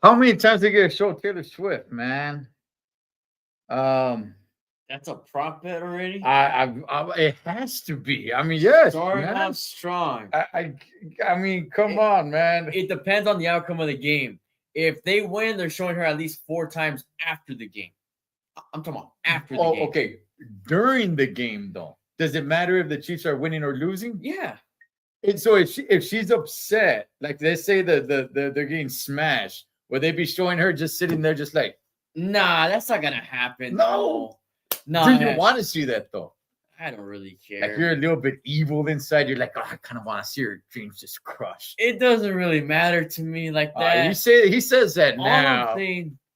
How many times they get to show Taylor Swift, man? Um, That's a prop bet already. it has to be. I mean, yes, Starting man. off strong. I mean, come on, man. It depends on the outcome of the game. If they win, they're showing her at least 4 times after the game. I'm talking about after the Oh, game. okay. During the game, though, does it matter if the Chiefs are winning or losing? Yeah. And so if she's upset, like let's say they're getting smashed, would they be showing her just sitting there, just like, Nah, that's not gonna happen. no? No. Do you want to see that though? I don't really care. Like you're a little bit evil inside. You're like, oh, I kind of want to see her dreams just crushed. It doesn't really matter to me like that. He says that now.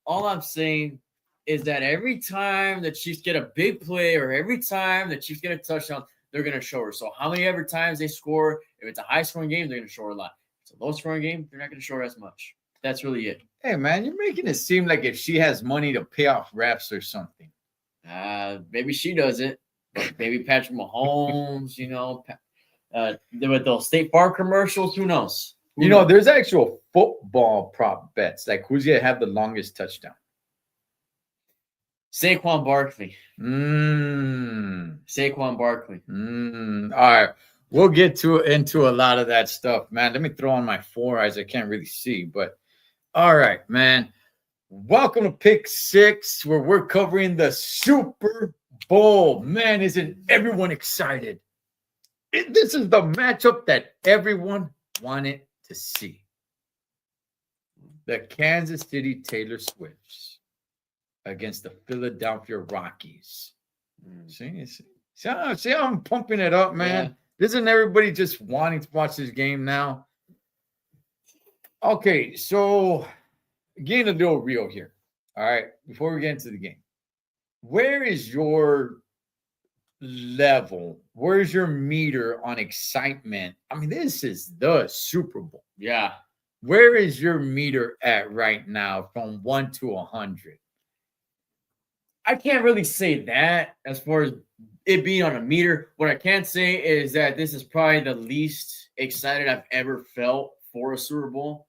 All I'm saying is that every time the Chiefs get a big play or every time the Chiefs get a touchdown, they're gonna show her. So how many ever times they score, if it's a high scoring game, they're gonna show her a lot. If it's a low scoring game, they're not gonna show her as much. That's really it. Hey man, you're making it seem like if she has money to pay off refs or something. Maybe she doesn't. But maybe Patrick Mahomes, with those State Farm commercials, who knows? There's actual football prop bets. Like who's gonna have the longest touchdown? Saquon Barkley. Saquon Barkley. All right. We'll get into a lot of that stuff, man. Let me throw on my 4 eyes. I can't really see, but all right, man. Welcome to Pick 6, where we're covering the Super Bowl. Man, isn't everyone excited? This is the matchup that everyone wanted to see. The Kansas City Taylor Swifts against the Philadelphia Rockies. See how I'm pumping it up, man? Yeah. Isn't everybody just wanting to watch this game now? Okay, so getting a little real here. All right, before we get into the game, where is your level? Where's your meter on excitement? I mean, this is the Super Bowl. Yeah. Where is your meter at right now from 1 to 100? I can't really say that as far as it being on a meter. What I can say is that this is probably the least excited I've ever felt for a Super Bowl.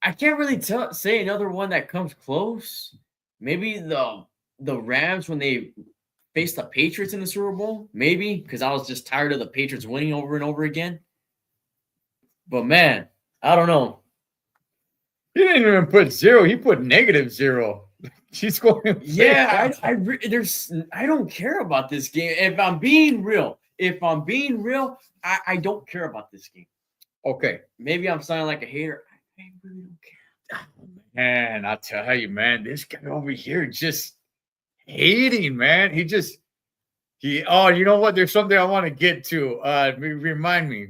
I can't really say another one that comes close. Maybe the Rams when they faced the Patriots in the Super Bowl. Maybe because I was just tired of the Patriots winning over and over again. But man, I don't know. He didn't even put 0. He put -0. She's going. Yeah, I don't care about this game. If I'm being real, I don't care about this game. Okay, maybe I'm sounding like a hater. I really don't care. Man, I'll tell you, man, this guy over here just hating, man. Oh, you know what? There's something I want to get to. Remind me.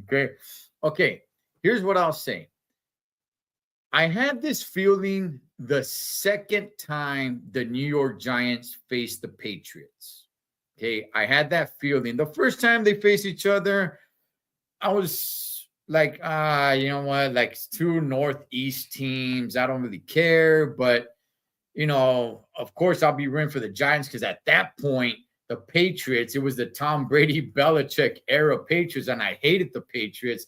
Okay. Here's what I'll say. I had this feeling the second time the New York Giants faced the Patriots. Okay, I had that feeling. The first time they faced each other, I was like, you know what? Like 2 Northeast teams. I don't really care. But, of course, I'll be rooting for the Giants because at that point, the Patriots, it was the Tom Brady, Belichick era Patriots, and I hated the Patriots.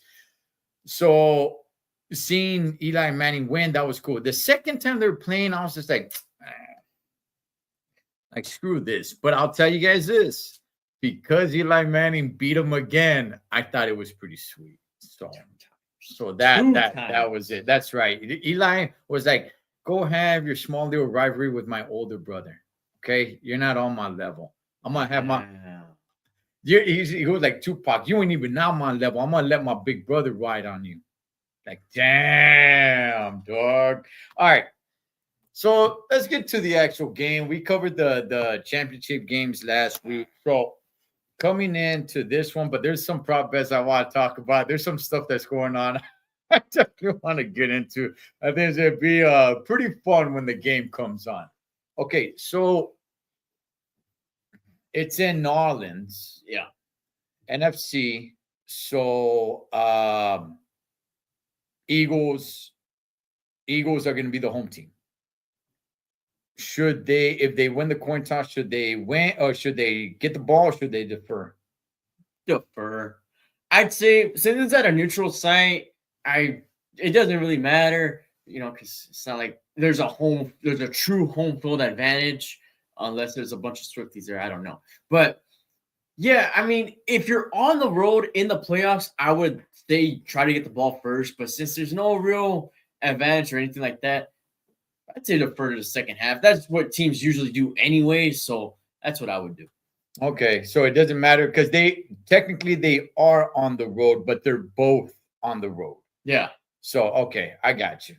So seeing Eli Manning win, that was cool. The second time they were playing, I was just like screw this. But I'll tell you guys this, because Eli Manning beat him again, I thought it was pretty sweet. So that was it. That's right. Eli was like, go have your small little rivalry with my older brother. Okay, you're not on my level. I'm gonna have my. He was like Tupac. You ain't even on my level. I'm gonna let my big brother ride on you. Like, damn, dog. All right. So let's get to the actual game. We covered the championship games last week. So coming into this one, but there's some prop bets I want to talk about. There's some stuff that's going on I definitely want to get into. I think it's going to be pretty fun when the game comes on. Okay, so it's in New Orleans. Yeah. NFC. So Eagles are going to be the home team. Should they, if they win the coin toss, should they win or should they get the ball or should they defer? Defer. I'd say since it's at a neutral site, I it doesn't really matter, because it's not like there's a true home field advantage unless there's a bunch of Swifties there. I don't know. But yeah, I mean, if you're on the road in the playoffs, I would say try to get the ball first. But since there's no real advantage or anything like that, I'd say defer to the second half. That's what teams usually do anyway. So that's what I would do. Okay, so it doesn't matter because they are on the road, but they're both on the road. Yeah. So okay, I got you.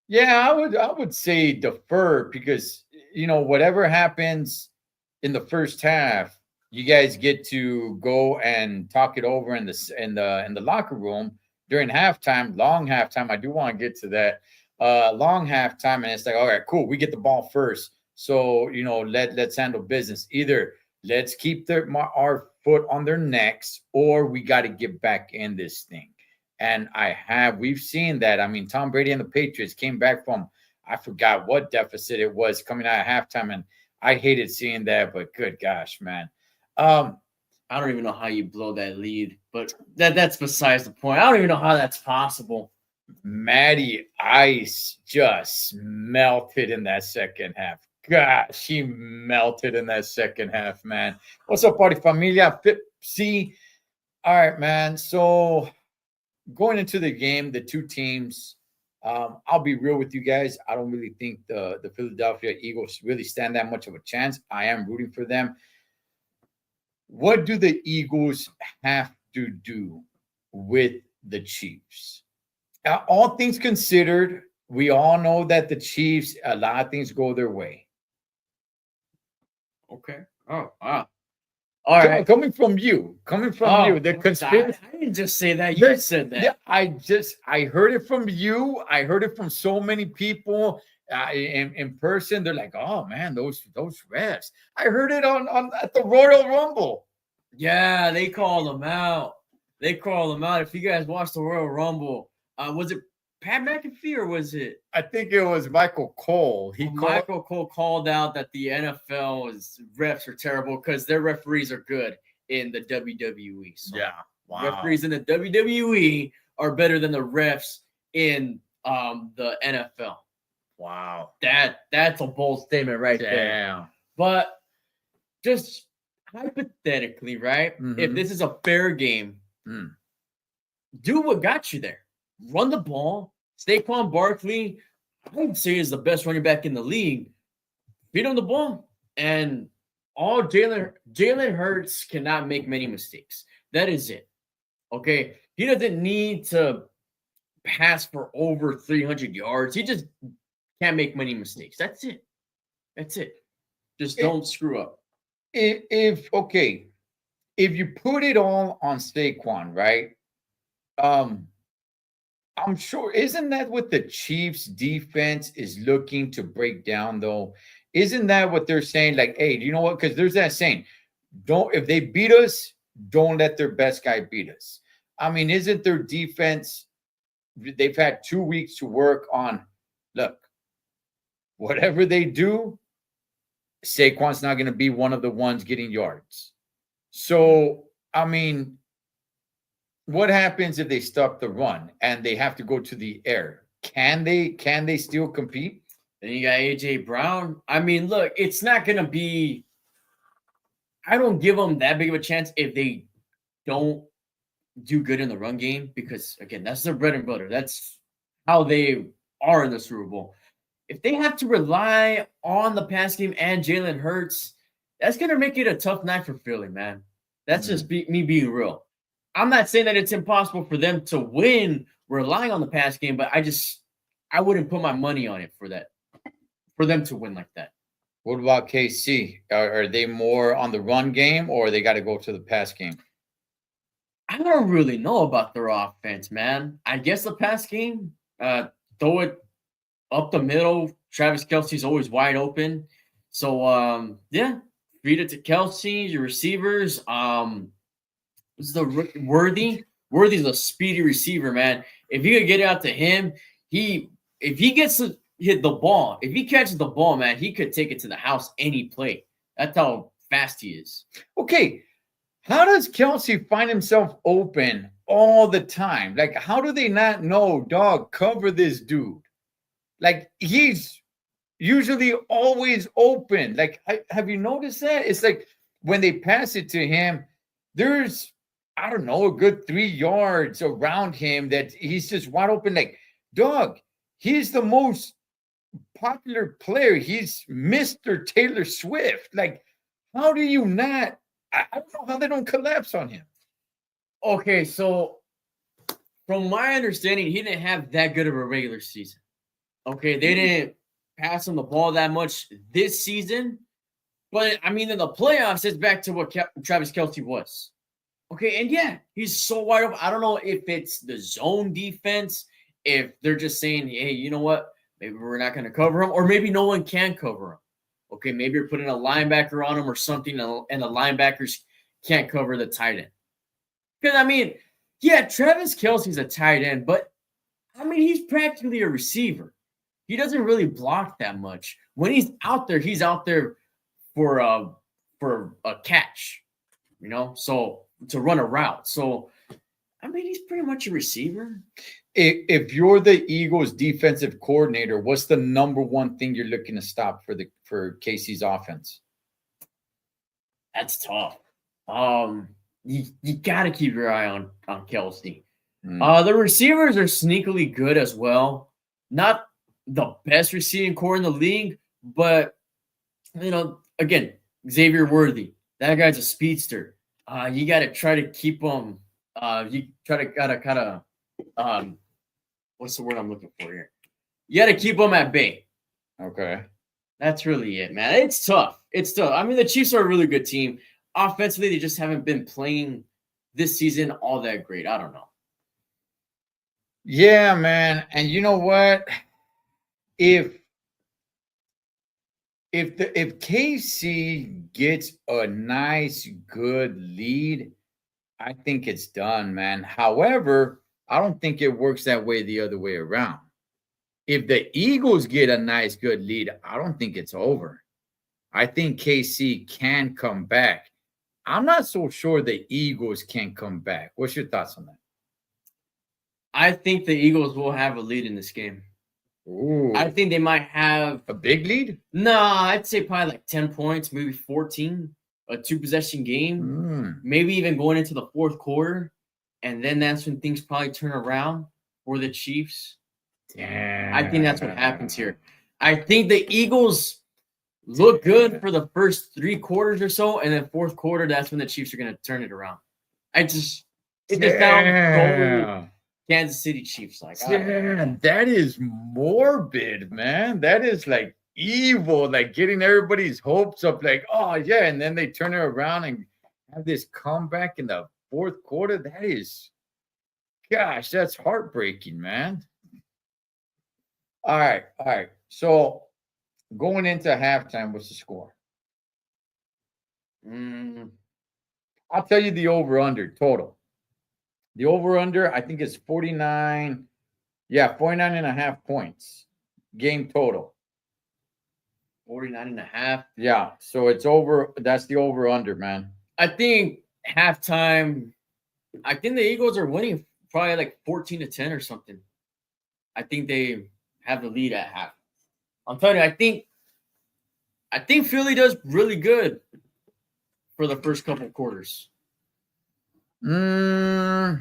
Yeah, I would say defer because whatever happens in the first half, you guys get to go and talk it over in the locker room during halftime, long halftime. I do want to get to that long halftime, and it's like, all right, cool, we get the ball first. So, let's handle business. Either let's keep our foot on their necks or we got to get back in this thing. And we've seen that. I mean, Tom Brady and the Patriots came back from, I forgot what deficit it was coming out of halftime. And I hated seeing that, but good gosh, man. I don't even know how you blow that lead, but that's besides the point. I don't even know how that's possible. Matty Ice just melted in that second half. Gosh, he melted in that second half, man. What's up, Party Familia? See, all right, man. So going into the game, the two teams, I'll be real with you guys. I don't really think the Philadelphia Eagles really stand that much of a chance. I am rooting for them. What do the Eagles have to do with the Chiefs? All things considered, we all know that the Chiefs, a lot of things go their way. Okay. Oh, wow. All right. Coming from you, the conspiracy. I didn't just say that. You said that. Yeah, I heard it from you. I heard it from so many people in person. They're like, oh man, those refs. I heard it on at the Royal Rumble. Yeah, they called them out. If you guys watched the Royal Rumble, was it Pat McAfee or was it? I think it was Michael Cole. Michael Cole called out that the NFL's refs are terrible because their referees are good in the WWE. So yeah, wow. Referees in the WWE are better than the refs in the NFL. Wow, that's a bold statement right there. But just hypothetically, right? Mm-hmm. If this is a fair game, do what got you there. Run the ball. Saquon Barkley, I would say, is the best running back in the league. Feed him the ball. And all Jalen Hurts cannot make many mistakes. That is it. Okay? He doesn't need to pass for over 300 yards. He just can't make many mistakes. That's it. Just don't screw up. If you put it all on Saquon, right? I'm sure, isn't that what the Chiefs defense is looking to break down, though? Isn't that what they're saying? Like, hey, do you know what? Because there's that saying, if they beat us, don't let their best guy beat us. I mean, isn't their defense, they've had 2 weeks to work on, look, whatever they do, Saquon's not going to be one of the ones getting yards. So, I mean, what happens if they stop the run and they have to go to the air? Can they still compete? Then you got AJ Brown. I mean, look, it's not going to be. I don't give them that big of a chance if they don't do good in the run game because, again, that's their bread and butter. That's how they are in the Super Bowl. If they have to rely on the pass game and Jalen Hurts, that's going to make it a tough night for Philly, man. That's just me being real. I'm not saying that it's impossible for them to win relying on the pass game, but I wouldn't put my money on it for them to win like that. What about KC? Are they more on the run game or they got to go to the pass game? I don't really know about their offense, man. I guess the pass game, throw it up the middle. Travis Kelce's always wide open. So, yeah, feed it to Kelce, your receivers. This is the Worthy. Worthy's a speedy receiver, man. If you could get out to him, if he gets to hit the ball, if he catches the ball, man, he could take it to the house any play. That's how fast he is. Okay. How does Kelce find himself open all the time. Like, how do they not know, dog, cover this dude? Like, he's usually always open. Like, have you noticed that? It's like when they pass it to him, there's, I don't know, a good 3 yards around him that he's just wide open. Like, dog, he's the most popular player. He's Mr. Taylor Swift. Like, how do you not? I don't know how they don't collapse on him. Okay, so from my understanding, he didn't have that good of a regular season. Okay, they didn't pass him the ball that much this season. But I mean, in the playoffs, it's back to what Travis Kelce was. Okay, and yeah, he's so wide open. I don't know if it's the zone defense, if they're just saying, hey, you know what? Maybe we're not going to cover him, or maybe no one can cover him. Okay, maybe you're putting a linebacker on him or something, and the linebackers can't cover the tight end. Because, I mean, yeah, Travis Kelce's a tight end, but, I mean, he's practically a receiver. He doesn't really block that much. When he's out there for a catch, you know, so to run a route. So, I mean, he's pretty much a receiver. If you're the Eagles defensive coordinator, what's the number one thing you're looking to stop for Casey's offense? That's tough. You got to keep your eye on Kelce. The receivers are sneakily good as well. Not the best receiving core in the league, but, you know, again, Xavier Worthy, that guy's a speedster. You got to try to keep him. You gotta kind of what's the word I'm looking for here? You got to keep him at bay. Okay, that's really it, man. It's tough. It's tough. I mean, the Chiefs are a really good team. Offensively, they just haven't been playing this season all that great. I don't know. Yeah, man. And you know what? If KC gets a nice, good lead, I think it's done, man. However, I don't think it works that way the other way around. If the Eagles get a nice, good lead, I don't think it's over. I think KC can come back. I'm not so sure the Eagles can come back. What's your thoughts on that? I think the Eagles will have a lead in this game. Ooh. I think they might have a big lead. Nah, I'd say probably like 10 points, maybe 14. A 2-possession game, maybe even going into the fourth quarter, and then that's when things probably turn around for the Chiefs. Damn. I think that's what happens here. I think the Eagles look good for the first 3 quarters or so, and then fourth quarter, that's when the Chiefs are going to turn it around. It just sounds so Kansas City Chiefs like. Damn, that is morbid, man. That is like evil, like getting everybody's hopes up, like, oh yeah, and then they turn it around and have this comeback in the fourth quarter. That is, gosh, that's heartbreaking, man. All right. So going into halftime, what's the score? I'll tell you the over-under total. The over-under, I think, is 49. Yeah, 49.5 points. Game total. 49.5. Yeah, so it's over. That's the over-under, man. I think halftime, I think the Eagles are winning probably like 14-10 or something. I think they have the lead at half. I'm telling you, I think Philly does really good for the first couple of quarters. Yeah,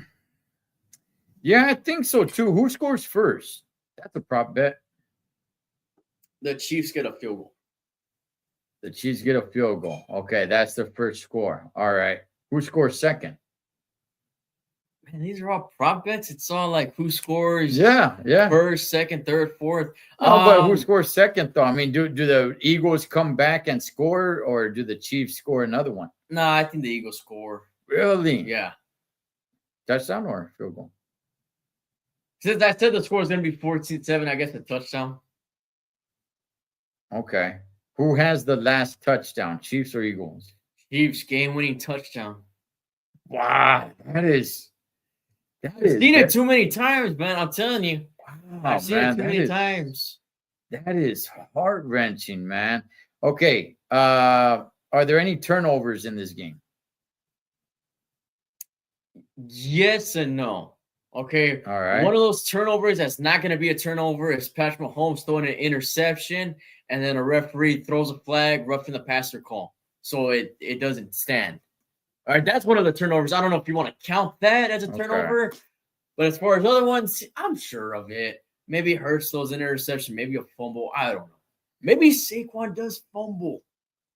I think so too. Who scores first? That's a prop bet. The Chiefs get a field goal. The Chiefs get a field goal. Okay, that's the first score. All right. Who scores second? Man, these are all prop bets. It's all like who scores. Yeah. First, second, third, fourth. No, but who scores second though? I mean, do the Eagles come back and score, or do the Chiefs score another one? No, I think the Eagles score. Really? Yeah. Touchdown or field goal? Since I said the score is going to be 14-7, I guess a touchdown. Okay. Who has the last touchdown, Chiefs or Eagles? Chiefs, game-winning touchdown. Wow, I've seen it too many times, man. I'm telling you. Wow, I've seen it too many times. That is heart-wrenching, man. Okay. Are there any turnovers in this game? Yes and no. Okay. All right. One of those turnovers that's not going to be a turnover is Patrick Mahomes throwing an interception, and then a referee throws a flag, roughing the passer call. So it doesn't stand. All right. That's one of the turnovers. I don't know if you want to count that as a turnover, but as far as other ones, I'm sure of it. Maybe Hurts throws an interception, maybe a fumble. I don't know. Maybe Saquon does fumble,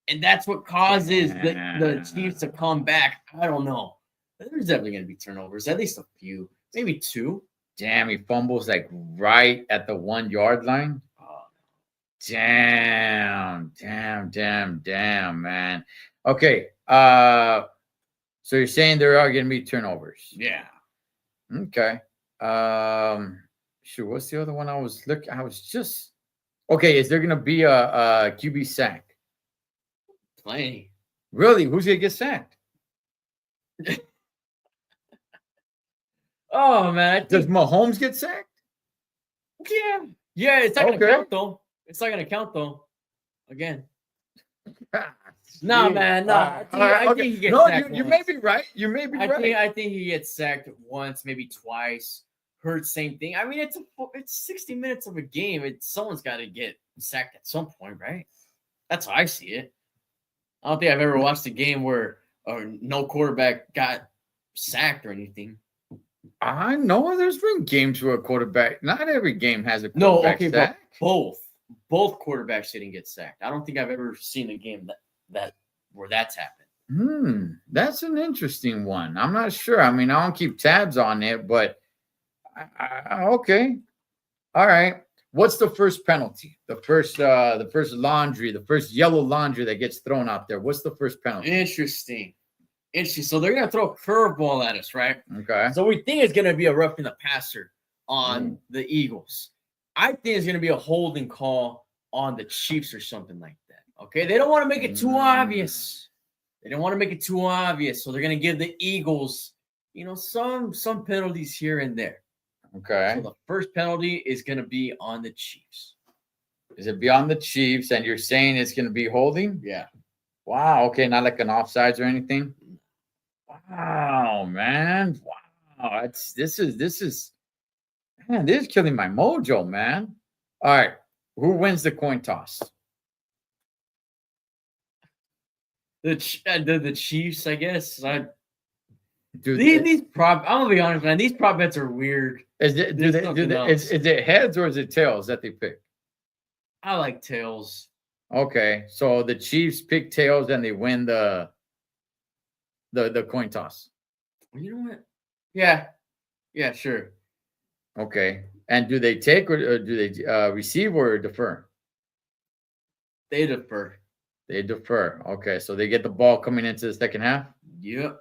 and that's what causes the Chiefs to come back. I don't know. There's definitely going to be turnovers, at least a few, maybe two. Damn, he fumbles like right at the 1 yard line. Oh, damn, man. Okay. So you're saying there are going to be turnovers? yeah. Okay. Sure. What's the other one I was looking? I was just okay. Is there going to be a QB sack? Plenty. Really? Who's going to get sacked? Oh man, Does Mahomes get sacked? Yeah. It's not gonna count though. It's not gonna count though. Again, no man, no. I think he gets sacked. You may be right. You may be right. I think he gets sacked once, maybe twice. Hurts, same thing. I mean, it's 60 minutes of a game. Someone's got to get sacked at some point, right? That's how I see it. I don't think I've ever watched a game where no quarterback got sacked or anything. I know there's been games where a quarterback. Not every game has a quarterback sack. But both quarterbacks didn't get sacked. I don't think I've ever seen a game that where that's happened. That's an interesting one. I'm not sure. I mean, I don't keep tabs on it, but okay, all right. What's the first penalty? The first laundry, the first yellow laundry that gets thrown out there. What's the first penalty? Interesting. So they're gonna throw a curveball at us, right? Okay. So we think it's gonna be a roughing the passer on the Eagles. I think it's gonna be a holding call on the Chiefs or something like that. Okay, they don't want to make it too obvious. They don't want to make it too obvious, so they're gonna give the Eagles, some penalties here and there. Okay. So the first penalty is gonna be on the Chiefs. Is it beyond the Chiefs? And you're saying it's gonna be holding? Yeah. Wow. Okay, not like an offsides or anything. Wow, man. Wow. This is killing my mojo, man. All right. Who wins the coin toss? The Chiefs, I guess. I'm Dude, gonna be honest, man. These prop bets are weird. Is it heads or is it tails that they pick? I like tails. Okay, so the Chiefs pick tails and they win the coin toss. You know what? Yeah, sure. Okay, and do they take or do they receive or defer? They defer. They defer. Okay, so they get the ball coming into the second half. Yep,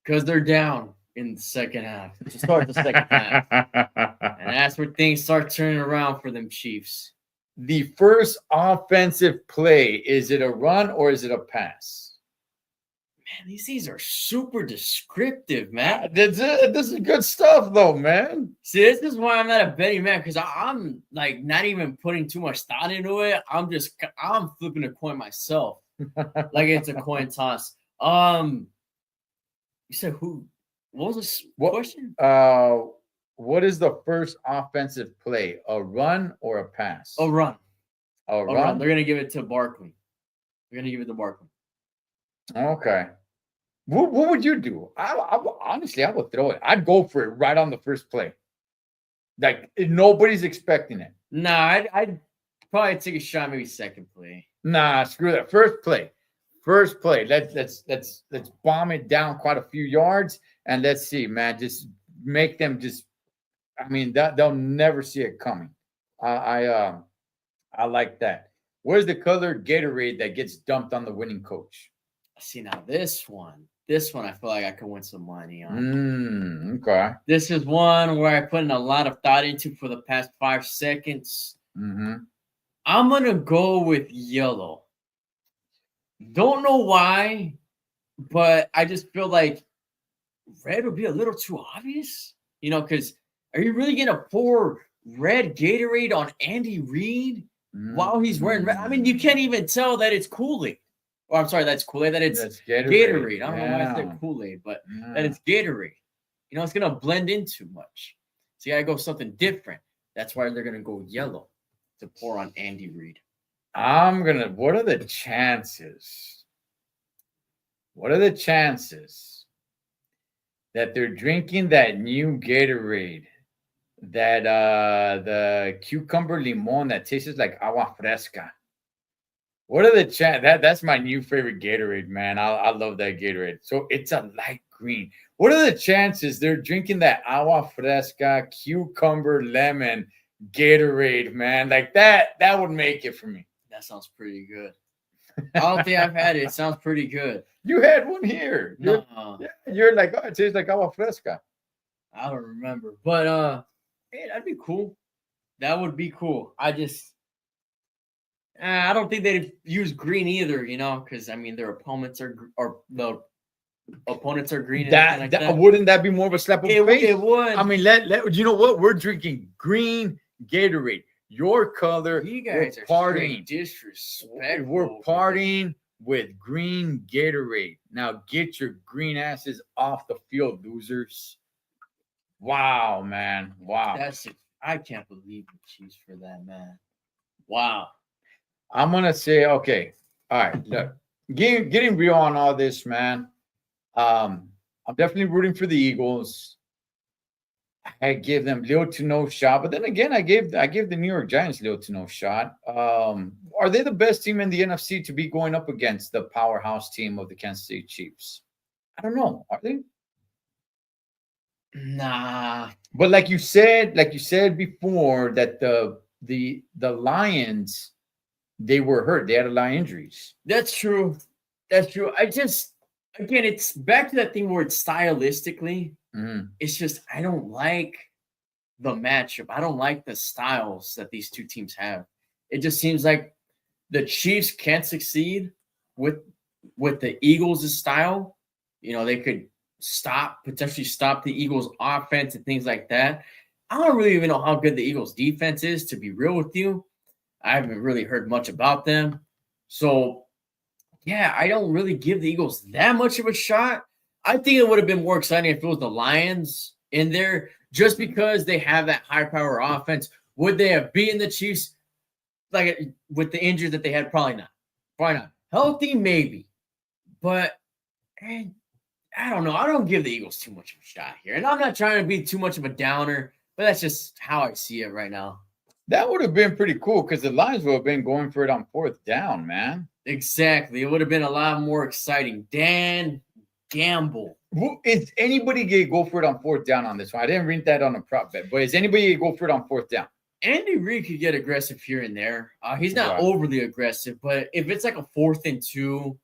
because they're down in the second half to start the second half, and that's where things start turning around for them Chiefs. The first offensive play, is it a run or is it a pass? Man, these are super descriptive, man. This is good stuff, though, man. See, this is why I'm not a betting man, because I'm like not even putting too much thought into it. I'm flipping a coin myself, like it's a coin toss. You said who? What was this question? What is the first offensive play? A run or a pass? A run. A run. They're gonna give it to Barkley. They're gonna give it to Barkley. Okay. What would you do? Honestly, I would throw it. I'd go for it right on the first play. Like nobody's expecting it. Nah, I'd probably take a shot, maybe second play. Nah, screw that. First play. Let's bomb it down quite a few yards and let's see, man. Just make them I mean, that they'll never see it coming. I like that. Where's the colored Gatorade that gets dumped on the winning coach? See, now this one I feel like I could win some money on. Okay. This is one where I put in a lot of thought into for the past 5 seconds. Mm-hmm. I'm gonna go with yellow. Don't know why, but I just feel like red would be a little too obvious. Because are you really gonna pour red Gatorade on Andy Reid while he's wearing red? I mean, you can't even tell that it's Kool-Aid. Oh, I'm sorry, that's Kool-Aid. That it's Gatorade. I don't know why I said Kool-Aid, but that it's Gatorade. You know, it's gonna blend in too much. So you gotta go something different. That's why they're gonna go yellow to pour on Andy Reid. What are the chances? What are the chances that they're drinking that new Gatorade, that the cucumber limon that tastes like agua fresca? What are the that's my new favorite Gatorade, man. I love that Gatorade. So it's a light green. What are the chances they're drinking that agua fresca cucumber lemon Gatorade, man? Like that would make it for me. That sounds pretty good. I don't think I've had it. It sounds pretty good. You had one here. No, You're like, oh, it tastes like agua fresca. I don't remember. But hey, that'd be cool. That would be cool. I don't think they'd use green either, you know, because I mean their opponents are the opponents are green. That wouldn't that be more of a slap of the face? It would. I mean, let you know what, we're drinking green Gatorade. Your color. You guys are partying. Disrespectful. We're partying with green Gatorade. Now get your green asses off the field, losers. Wow, man. Wow. I can't believe the Chiefs for that, man. Wow. I'm gonna say, okay. All right. Look, getting real on all this, man. I'm definitely rooting for the Eagles. I give them little to no shot, but then again, I give the New York Giants little to no shot. Are they the best team in the NFC to be going up against the powerhouse team of the Kansas City Chiefs? I don't know. Are they? Nah. But like you said before, that the Lions, they were hurt. They had a lot of injuries. That's true. That's true. Again, it's back to that thing where it's stylistically. Mm-hmm. It's just I don't like the matchup. I don't like the styles that these two teams have. It just seems like the Chiefs can't succeed with the Eagles' style. You know, they could potentially stop the Eagles' offense and things like that. I don't really even know how good the Eagles' defense is, to be real with you. I haven't really heard much about them. So, yeah, I don't really give the Eagles that much of a shot. I think it would have been more exciting if it was the Lions in there, just because they have that high power offense. Would they have beaten the Chiefs like with the injuries that they had? Probably not. Probably not. Healthy, maybe. But I don't know. I don't give the Eagles too much of a shot here. And I'm not trying to be too much of a downer, but that's just how I see it right now. That would have been pretty cool because the Lions would have been going for it on fourth down, man. Exactly. It would have been a lot more exciting. Dan Gamble. Is anybody going to go for it on fourth down on this one? I didn't read that on a prop bet, but is anybody going to go for it on fourth down? Andy Reid could get aggressive here and there. He's not overly aggressive, but if it's like a 4th and 2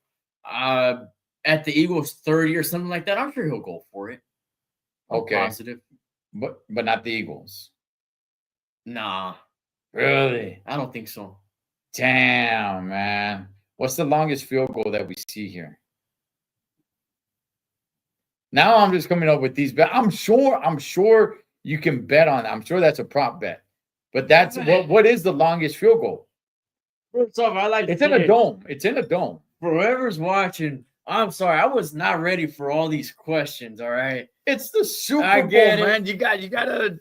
at the Eagles 30 or something like that, I'm sure he'll go for it. Okay. Positive. But not the Eagles. Nah. Really? I don't think so. Damn, man. What's the longest field goal that we see here? Now I'm just coming up with these bets. I'm sure you can bet on that. I'm sure that's a prop bet. But that's what is the longest field goal? First off, it's in a dome. It's in a dome. For whoever's watching, I'm sorry. I was not ready for all these questions. All right. It's the Super Bowl, man. You gotta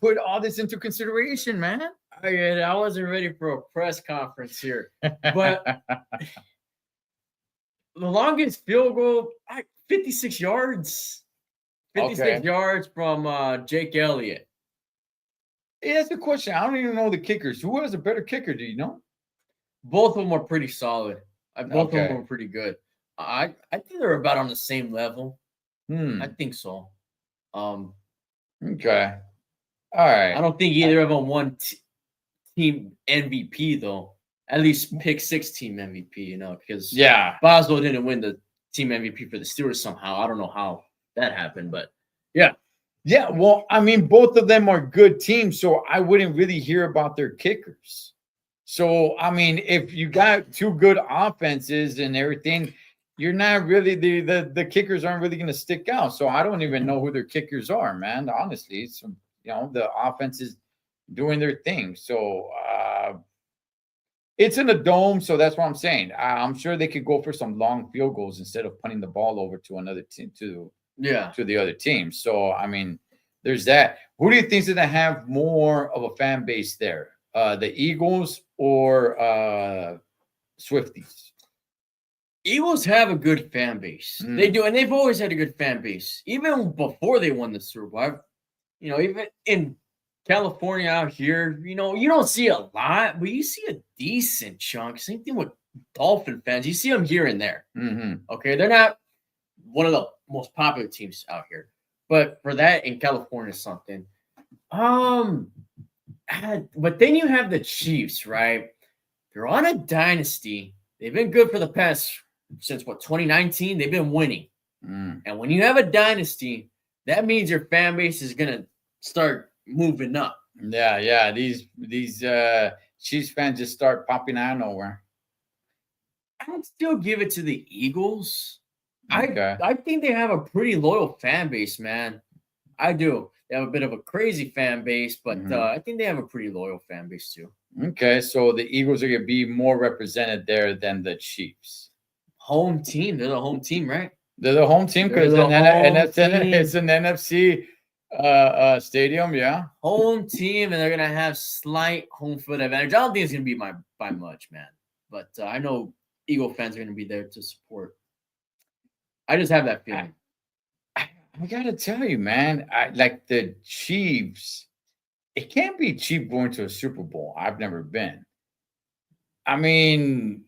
put all this into consideration, man. I get it. I wasn't ready for a press conference here. But the longest field goal, 56 yards. 56 yards from Jake Elliott. Hey, that's the question. I don't even know the kickers. Who has a better kicker? Do you know? Both of them are pretty solid. Both of them are pretty good. I think they're about on the same level. I think so. Okay. All right. I don't think either of them won team MVP, though. At least pick 6 team MVP, you know, because Boswell didn't win the team MVP for the Steelers somehow. I don't know how that happened, but yeah. Yeah, well, I mean, both of them are good teams, so I wouldn't really hear about their kickers. So, I mean, if you got 2 good offenses and everything, you're not really the kickers aren't really going to stick out. So I don't even know who their kickers are, man. Honestly, it's, the offense is doing their thing. So it's in a dome, so that's what I'm saying. I'm sure they could go for some long field goals instead of punting the ball over to another team to Yeah. to the other teams. So I mean, there's that. Who do you think's gonna have more of a fan base there? The Eagles or Swifties? Eagles have a good fan base. They do, and they've always had a good fan base, even before they won the Super Bowl. Even in California out here, you don't see a lot, but you see a decent chunk. Same thing with Dolphin fans. You see them here and there. Okay, they're not one of the most popular teams out here, but for that in California, something. But then you have the Chiefs, right? They're on a dynasty. They've been good for the past since 2019. They've been winning, and when you have a dynasty, that means your fan base is gonna start moving up. Yeah. These Chiefs fans just start popping out of nowhere. I'd still give it to the Eagles. Okay. I think they have a pretty loyal fan base, man. I do. They have a bit of a crazy fan base, but I think they have a pretty loyal fan base too. Okay, so the Eagles are going to be more represented there than the Chiefs. Home team. They're the home team, right? They're the home team because it's an NFC stadium, yeah. Home team, and they're going to have slight home field advantage. I don't think it's going to be by much, man. But I know Eagle fans are going to be there to support. I just have that feeling. I gotta tell you, man, like the Chiefs. It can't be cheap going to a Super Bowl. I've never been. I mean,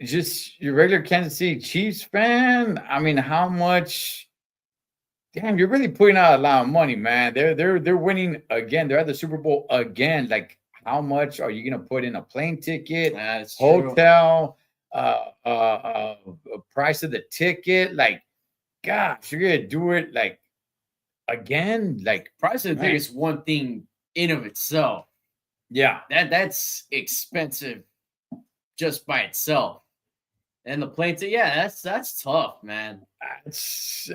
just your regular Kansas City Chiefs fan. I mean, how much? Damn, you're really putting out a lot of money, man. They're winning again. They're at the Super Bowl again. Like, how much are you gonna put in a plane ticket, hotel, price of the ticket? Like, gosh, you're gonna do it like again? Like, price of the ticket is one thing in of itself. Yeah, that's expensive just by itself. And the plane ticket, that's tough, man. That's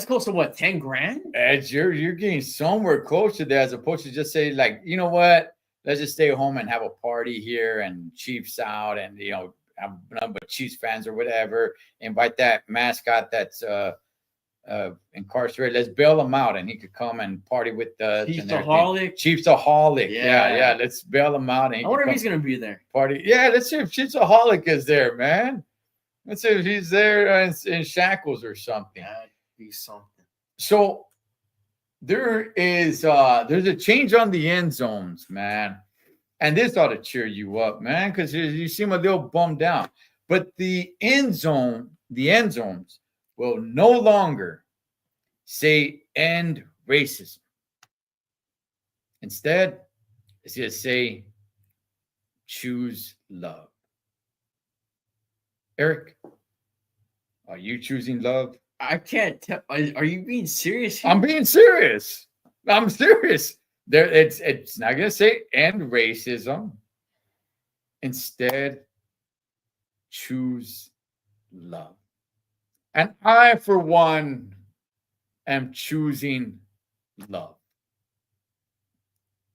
close to what, 10 grand? You're getting somewhere close to that, as opposed to just say, like, you know what, let's just stay home and have a party here and Chiefs out, and have none but Chiefs fans or whatever. Invite that mascot that's incarcerated. Let's bail him out, and he could come and party with us. Chiefs-aholic. Yeah. Let's bail him out. And I wonder if he's gonna be there. Party. Yeah, let's see if Chiefs-aholic is there, man. Let's see if he's there in shackles or something. That'd be something. So there's a change on the end zones, man. And this ought to cheer you up, man, because you seem a little bummed out. But the end zones will no longer say end racism. Instead, it's going to say choose love. Eric, are you choosing love? I can't tell. Are you being serious here? I'm being serious. I'm serious. It's not going to say end racism. Instead, choose love. And I, for one, am choosing love.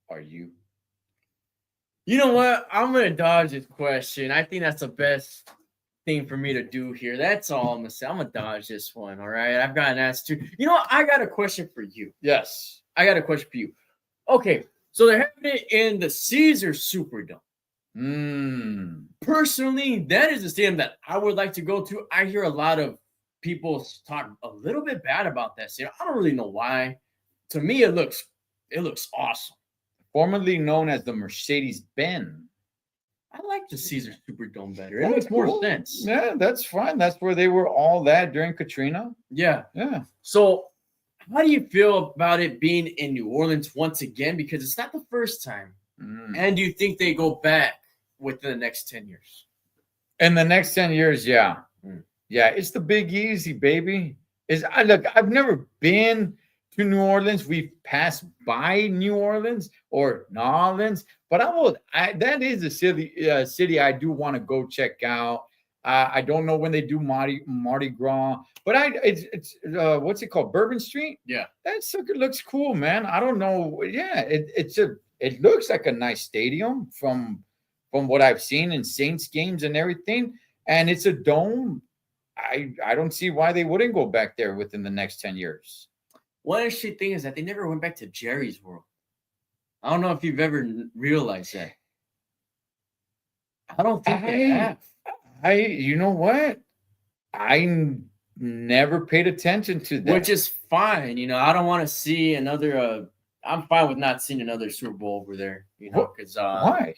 Are you? You know what? I'm going to dodge this question. I think that's the best thing for me to do here. That's all I'm going to say. I'm going to dodge this one, all right? I've got an answer too. You know what? I got a question for you. Yes. I got a question for you. Okay, so they're having it in the Caesar Superdome. Personally, that is a stadium that I would like to go to. I hear a lot of people talk a little bit bad about that stadium. I don't really know why. To me, it looks awesome. Formerly known as the Mercedes-Benz. I like the Caesar Superdome better. It makes more sense. Yeah, that's fine. That's where they were all at during Katrina. Yeah. So how do you feel about it being in New Orleans once again? Because it's not the first time. And do you think they go back within the next 10 years? In the next 10 years, yeah. Yeah, it's the Big Easy, baby. Look, I've never been to New Orleans. We've passed by New Orleans or New Orleans, but that is a city I do want to go check out. I don't know when they do Mardi Gras, but it's what's it called? Bourbon Street? Yeah. That sucker looks cool, man. I don't know. Yeah, it looks like a nice stadium from what I've seen in Saints games and everything. And it's a dome. I don't see why they wouldn't go back there within the next 10 years. One interesting thing is that they never went back to Jerry's World. I don't know if you've ever realized that. I don't think they have. You know what? Never paid attention to that. Which is fine. I don't want to see another. I'm fine with not seeing another Super Bowl over there. Because why?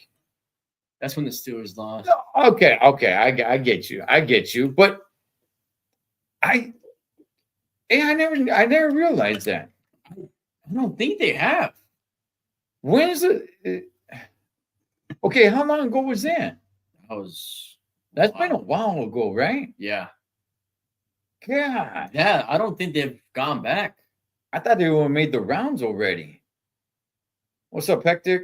That's when the Steelers lost. Okay, I get you. But I never realized that. I don't think they have. When is it? Okay, how long ago was that? That's been a while ago, right? Yeah. God. Yeah, I don't think they've gone back. I thought they would have made the rounds already. What's up, Hectic?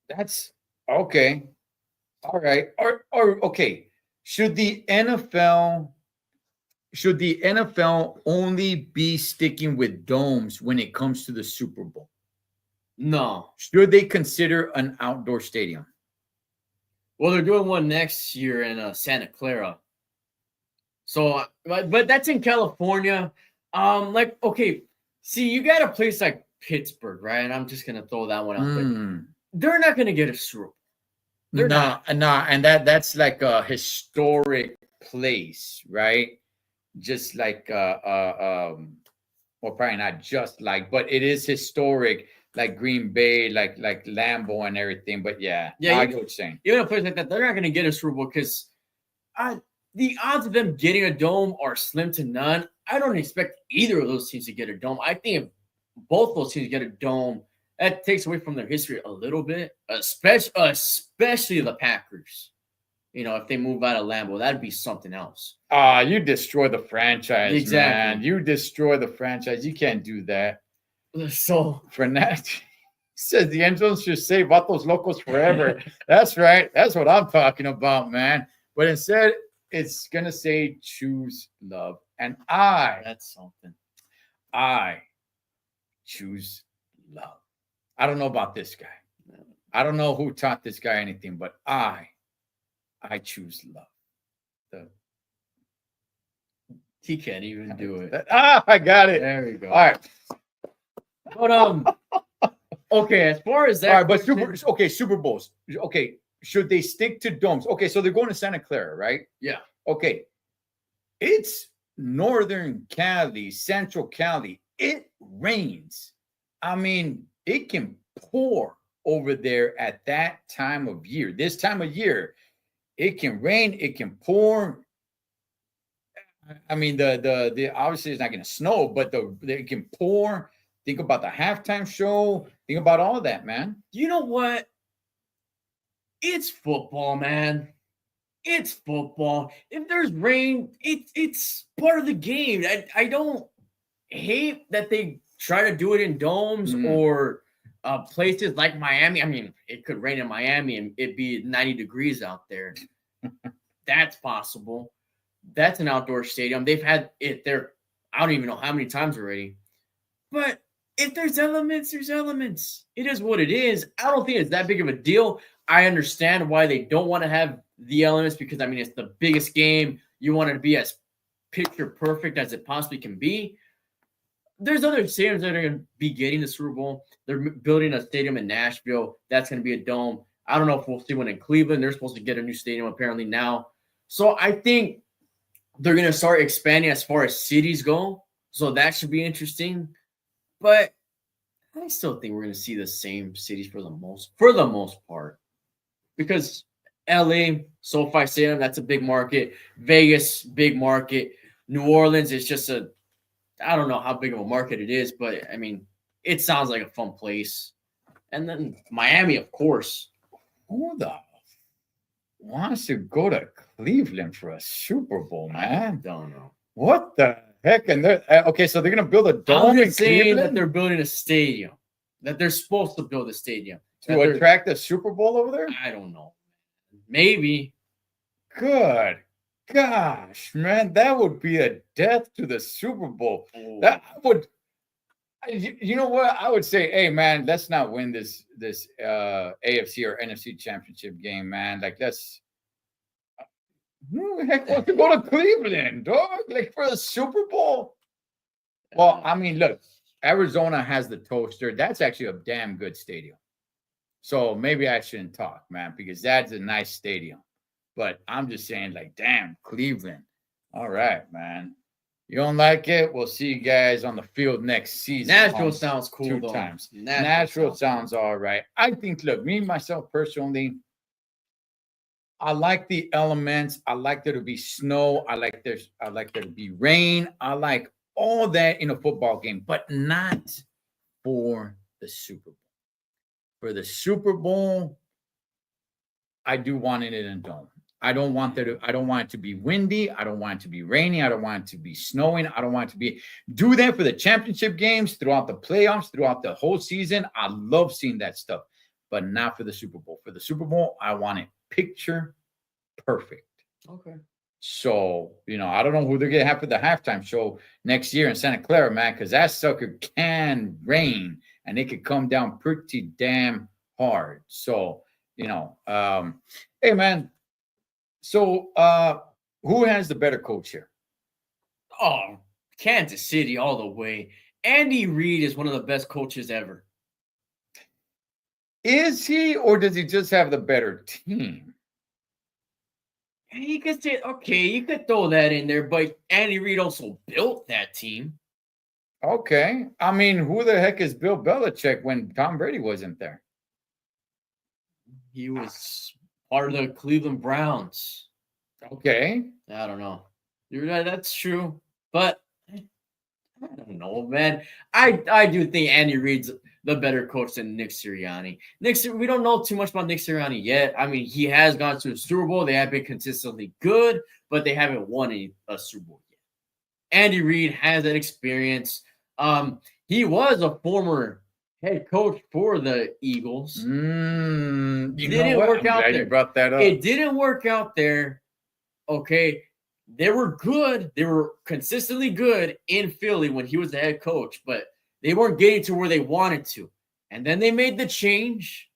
That's okay. All right. Or okay. Should the NFL only be sticking with domes when it comes to the Super Bowl? No. Should they consider an outdoor stadium? Well, they're doing one next year in Santa Clara. So, but that's in California. Okay, see, you got a place like Pittsburgh, right? And I'm just gonna throw that one out there. They're not gonna get a Super Bowl. They're not, and that's like a historic place, right? Just like well, probably not just like, but it is historic, like Green Bay, like Lambeau and everything. But yeah, I get what you're saying. Even a place like that, they're not gonna get a Super Bowl because the odds of them getting a dome are slim to none. I don't expect either of those teams to get a dome. I think if both those teams get a dome, that takes away from their history a little bit, especially the Packers. If they move out of Lambeau, that'd be something else. You destroy the franchise, exactly. Man. You destroy the franchise. You can't do that. So Fernand says the end zone should say Vatos Locos forever. That's right. That's what I'm talking about, man. But instead, it's gonna say choose love. And that's something. I choose love. I don't know about this guy. I don't know who taught this guy anything, but I choose love. He can't even do it. I got it. There we go. All right. But okay, as far as that, all right, but Super Bowls. Okay, should they stick to domes? Okay, so they're going to Santa Clara, right? Yeah. Okay, it's Northern Cali, Central Cali. It rains. I mean, it can pour over there at that time of year. This time of year, it can rain, it can pour. I mean, the obviously it's not going to snow, but it can pour. Think about the halftime show. Think about all of that, man. You know what? It's football, man. It's football. If there's rain, it's part of the game. I don't hate that they try to do it in domes or places like Miami. I mean, it could rain in Miami and it'd be 90 degrees out there. That's possible. That's an outdoor stadium. They've had it there. I don't even know how many times already. But if there's elements, there's elements. It is what it is. I don't think it's that big of a deal. I understand why they don't want to have the elements because, I mean, it's the biggest game. You want it to be as picture perfect as it possibly can be. There's other stadiums that are going to be getting the Super Bowl. They're building a stadium in Nashville. That's going to be a dome. I don't know if we'll see one in Cleveland. They're supposed to get a new stadium apparently now. So I think they're going to start expanding as far as cities go. So that should be interesting. But I still think we're going to see the same cities for the most part. Because LA, SoFi Stadium, that's a big market. Vegas, big market. New Orleans is just I don't know how big of a market it is, but I mean, it sounds like a fun place. And then Miami, of course. Who the wants to go to Cleveland for a Super Bowl, man? I don't know. What the heck? And they're okay, so they're gonna build a dome in Cleveland? That they're building a stadium. That they're supposed to build a stadium. To attract the Super Bowl over there? I don't know. Maybe. Good gosh, man, that would be a death to the Super Bowl. Oh. That would, you know what? I would say, hey, man, let's not win this AFC or NFC championship game, man. Like, Who the heck wants to go to Cleveland, dog? Like for the Super Bowl? Well, I mean, look, Arizona has the Toaster. That's actually a damn good stadium. So maybe I shouldn't talk, man, because that's a nice stadium. But I'm just saying, like, damn, Cleveland. All right, man. You don't like it? We'll see you guys on the field next season. Nashville sounds cool, two though. times. Nashville Nashville sounds all right. I think, look, me, myself, personally, I like the elements. I like there to be snow. I like there to be rain. I like all that in a football game, but not for the Super Bowl. For the Super Bowl, I do want it in a dome. I don't want it to be windy. I don't want it to be rainy. I don't want it to be snowing. I don't want it to be do that for the championship games, throughout the playoffs, throughout the whole season. I love seeing that stuff, but not for the Super Bowl. For the Super Bowl, I want it picture perfect. Okay. So, I don't know who they're going to have for the halftime show next year in Santa Clara, man, because that sucker can rain and it could come down pretty damn hard. So, hey, man. So, who has the better coach here? Oh, Kansas City all the way. Andy Reid is one of the best coaches ever. Is he, or does he just have the better team? You could say, okay, you could throw that in there, but Andy Reid also built that team. Okay. I mean, who the heck is Bill Belichick when Tom Brady wasn't there? He was part of the Cleveland Browns. Okay. I don't know. You're right, that's true. But I don't know, man. I do think Andy Reid's the better coach than Nick Sirianni. We don't know too much about Nick Sirianni yet. I mean, he has gone to a Super Bowl. They have been consistently good, but they haven't won a Super Bowl yet. Andy Reid has that experience. He was a former head coach for the Eagles. Didn't work out there. You brought that up. It didn't work out there. Okay. They were good. They were consistently good in Philly when he was the head coach, but they weren't getting to where they wanted to. And then they made the change.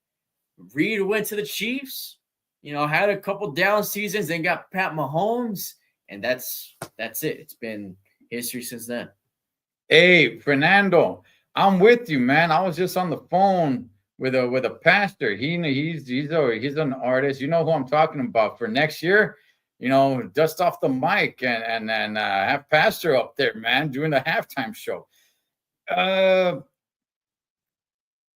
Reid went to the Chiefs, had a couple down seasons, then got Pat Mahomes, and that's it. It's been history since then. Hey, Fernando, I'm with you, man. I was just on the phone with a pastor. He's an artist. You know who I'm talking about for next year. Dust off the mic and have Pastor up there, man, doing the halftime show.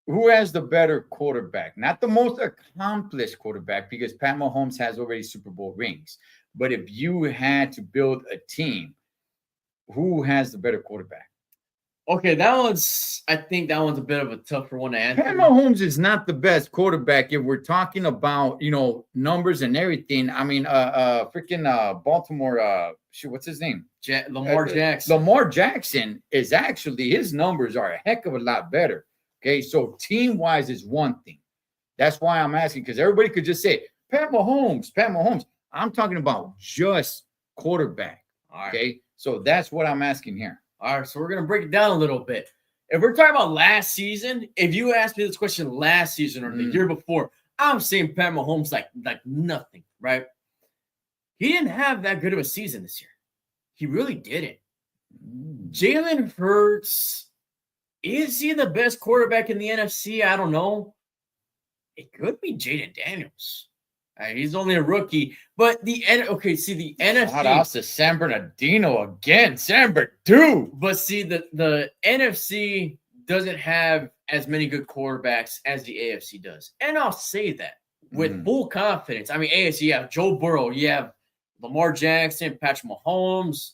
Who has the better quarterback? Not the most accomplished quarterback, because Pat Mahomes has already Super Bowl rings. But if you had to build a team, who has the better quarterback? Okay, I think that one's a bit of a tougher one to answer. Pat Mahomes is not the best quarterback if we're talking about, numbers and everything. I mean, freaking Baltimore, what's his name? Lamar Jackson. Lamar Jackson is actually, his numbers are a heck of a lot better. Okay, so team-wise is one thing. That's why I'm asking, because everybody could just say, Pat Mahomes. I'm talking about just quarterback. Okay, so that's what I'm asking here. All right, so we're going to break it down a little bit. If we're talking about last season, if you asked me this question last season or the year before, I'm saying Pat Mahomes like nothing, right? He didn't have that good of a season this year. He really didn't. Jalen Hurts, is he the best quarterback in the NFC? I don't know. It could be Jaden Daniels. He's only a rookie, but the NFC. Shout out to San Bernardino again, San Bernardino. But see, the NFC doesn't have as many good quarterbacks as the AFC does, and I'll say that with full confidence. I mean, AFC, you have Joe Burrow, you have Lamar Jackson, Patrick Mahomes,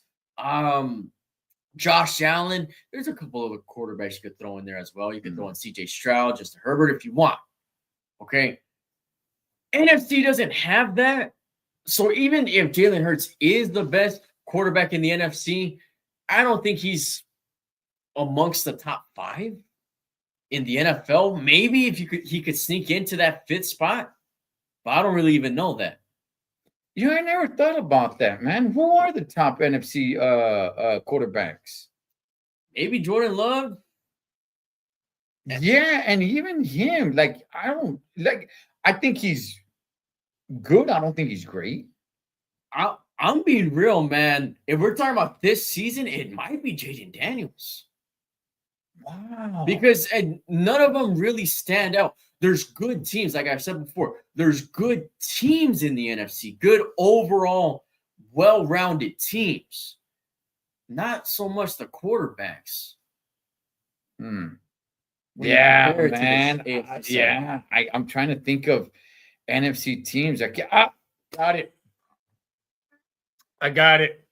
Josh Allen. There's a couple of quarterbacks you could throw in there as well. You could throw in C.J. Stroud, Justin Herbert if you want. Okay. NFC doesn't have that. So even if Jalen Hurts is the best quarterback in the NFC, I don't think he's amongst the top 5 in the NFL. Maybe if he could sneak into that 5th spot, but I don't really even know that. I never thought about that, man. Who are the top NFC quarterbacks? Maybe Jordan Love. Yeah, and even him, I think he's good. I don't think he's great. I'm being real, man. If we're talking about this season, it might be Jaden Daniels. Wow. Because none of them really stand out. There's good teams, like I said before. There's good teams in the NFC, good overall, well-rounded teams. Not so much the quarterbacks. When you Yeah, compare it to this man. AFC South. Yeah, I'm trying to think of NFC teams. Got it. I got it.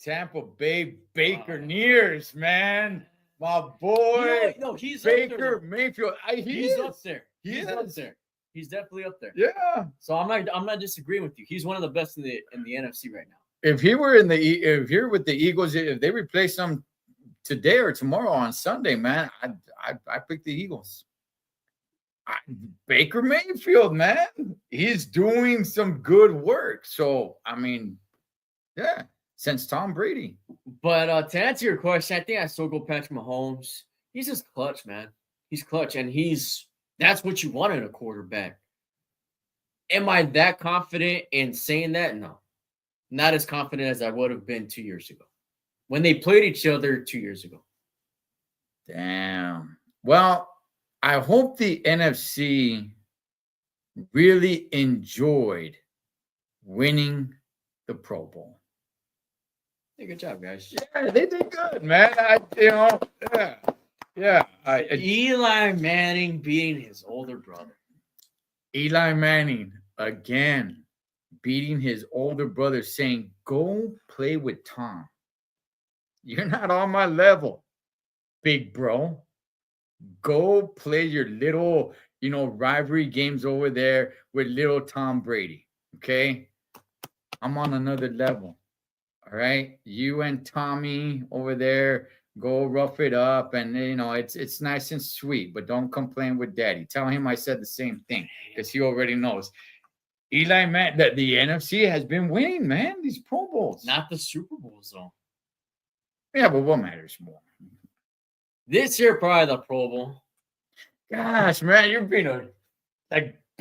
Tampa Bay Buccaneers, man. My boy, No, he's Baker up there. Mayfield. He's up there. He He's up is. there. He's definitely up there. Yeah. So I'm not disagreeing with you. He's one of the best in the NFC right now. If he were if you're with the Eagles, if they replace him today or tomorrow on Sunday, man, I pick the Eagles. Baker Mayfield, man, he's doing some good work. So I mean, yeah, since Tom Brady. But to answer your question, I think I still go Patrick Mahomes. He's just clutch, man. He's clutch, and that's what you want in a quarterback. Am I that confident in saying that? No. Not as confident as I would have been 2 years ago when they played each other 2 years ago. Damn. Well, I hope the NFC really enjoyed winning the Pro Bowl. Hey, good job, guys. Yeah, they did good, man. Yeah. Eli Manning beating his older brother. Eli Manning again beating his older brother, saying, "Go play with Tom. You're not on my level, big bro. Go play your little, rivalry games over there with little Tom Brady. Okay, I'm on another level. All right, you and Tommy over there, go rough it up, and it's nice and sweet, but don't complain with Daddy. Tell him I said the same thing because he already knows." Eli Manning, that the NFC has been winning, man, these Pro Bowls. Not the Super Bowls, though. Yeah, but what matters more? This year, probably the Pro Bowl. Gosh, man, you're being a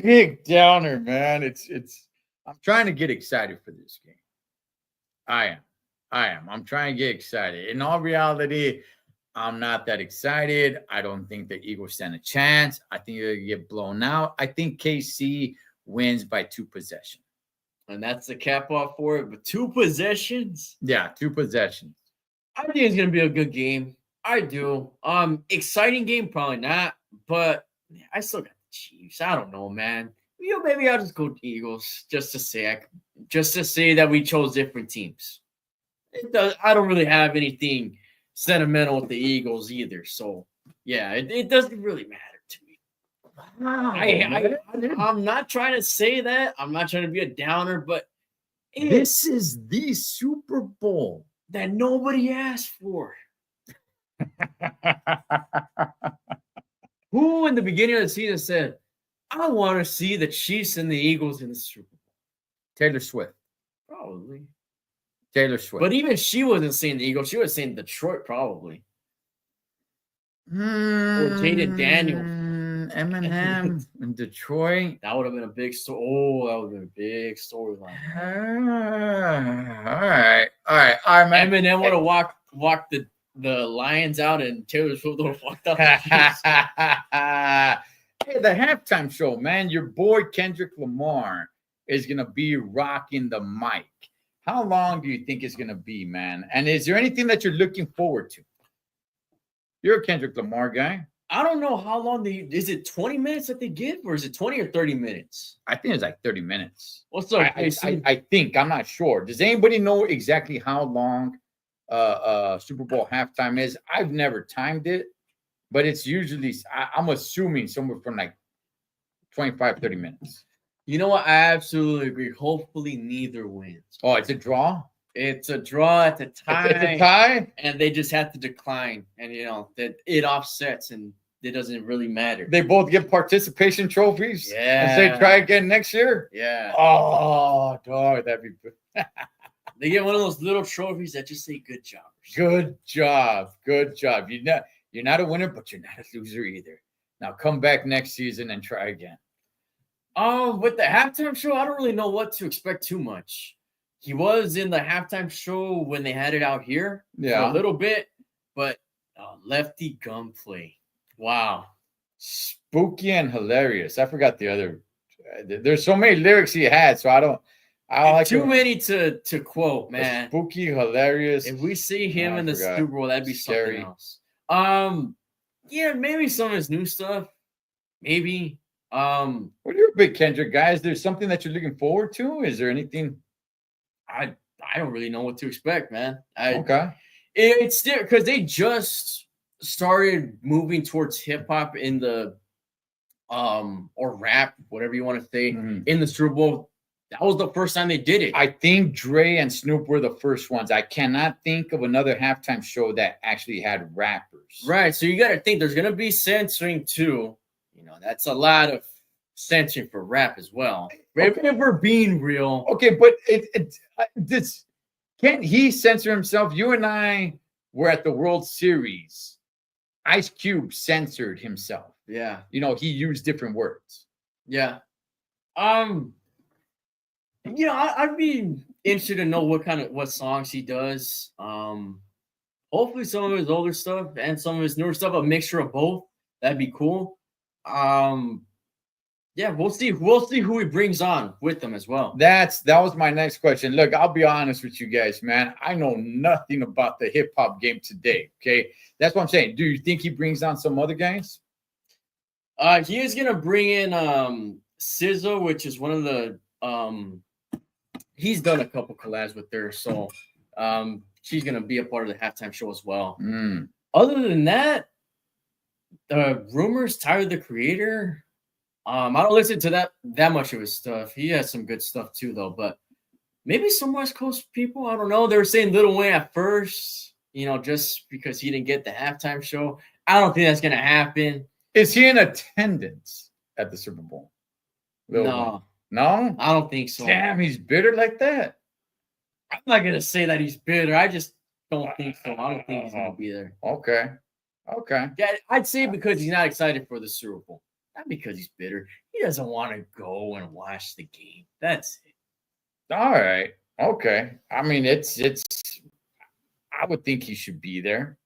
big downer, man. I'm trying to get excited for this game. I am. I'm trying to get excited. In all reality, I'm not that excited. I don't think the Eagles stand a chance. I think they're going to get blown out. I think KC wins by 2 possessions. And that's the cap off for it. But 2 possessions? Yeah, 2 possessions. I think it's going to be a good game. I do. Exciting game, probably not. But I still got the Chiefs. I don't know, man. Maybe I'll just go Eagles just to say that we chose different teams. I don't really have anything sentimental with the Eagles either. So, yeah, it doesn't really matter to me. Wow, I'm not trying to say that. I'm not trying to be a downer, but this is the Super Bowl that nobody asked for. Who in the beginning of the season said, I want to see the Chiefs and the Eagles in the Super Bowl? Taylor Swift. Probably. Taylor Swift. But even she wasn't saying the Eagles. She was saying Detroit, probably. Or Jaden Daniels. Eminem in Detroit. That would have been a big story. Oh, that would have been a big storyline. All right, man. Eminem would have walked the Lions out, and Taylor Swift would have walked out. Hey, the halftime show, man. Your boy Kendrick Lamar is gonna be rocking the mic. How long do you think it's gonna be, man? And is there anything that you're looking forward to? You're a Kendrick Lamar guy. I don't know how long is it 20 minutes that they give, or is it 20 or 30 minutes? I think it's like 30 minutes. What's up? I think. I'm not sure. Does anybody know exactly how long Super Bowl halftime is? I've never timed it, but it's usually, I'm assuming somewhere from like 25, 30 minutes. You know what? I absolutely agree. Hopefully neither wins. Oh, it's a draw? It's a draw at the tie. It's a tie? And they just have to decline. And, that it offsets and it doesn't really matter. They both get participation trophies? Yeah. And they try again next year? Yeah. Oh, dog, that'd be good. They get one of those little trophies that just say good job. Good job. Good job. You're not a winner, but you're not a loser either. Now come back next season and try again. With the halftime show, I don't really know what to expect too much. He was in the halftime show when they had it out here for Yeah. a little bit, but Lefty Gunplay. Wow. Spooky and hilarious. I forgot the other. There's so many lyrics he had, so I don't like Too him. many to quote, man. Spooky, hilarious. If we see him I in the forgot. Super Bowl, that'd be Scary. something else. Yeah, maybe some of his new stuff. Maybe. Well, you're a big Kendrick guy. Is there something that you're looking forward to? Is there anything? I don't really know what to expect, man. Okay. It's still because they just started moving towards hip hop in the or rap, whatever you want to say, Mhm. in the Super Bowl. That was the first time they did it. I think Dre and Snoop were the first ones. I cannot think of another halftime show that actually had rappers. Right. So you got to think there's going to be censoring too. You know, that's a lot of censoring for rap as well. If we're being real. Okay, but this can't he censor himself? You and I were at the World Series. Ice Cube censored himself. Yeah. You know, he used different words. Yeah. You know, I'd be interested to know what songs he does. Hopefully some of his older stuff and some of his newer stuff, a mixture of both. That'd be cool. Yeah, we'll see. We'll see who he brings on with them as well. That was my next question. Look, I'll be honest with you guys, man. I know nothing about the hip hop game today. Okay, that's what I'm saying. Do you think he brings on some other guys? He is gonna bring in SZA, which is one of the he's done a couple collabs with her, so she's gonna be a part of the halftime show as well. Other than that, the rumors, Tyler the Creator. I don't listen to that much of his stuff. He has some good stuff too, though. But maybe some West Coast people. I don't know. They were saying Lil Wayne at first, you know, just because he didn't get the halftime show. I don't think that's gonna happen. Is he in attendance at the Super Bowl? Lil Wayne? No, I don't think so. Damn, he's bitter like that. I'm not gonna say that he's bitter. I just don't think so. I don't think he's gonna be there. Okay. Yeah, I'd say because he's not excited for the Super Bowl. Not because he's bitter. He doesn't want to go and watch the game. That's it. All right. Okay. I mean, it's. I would think he should be there,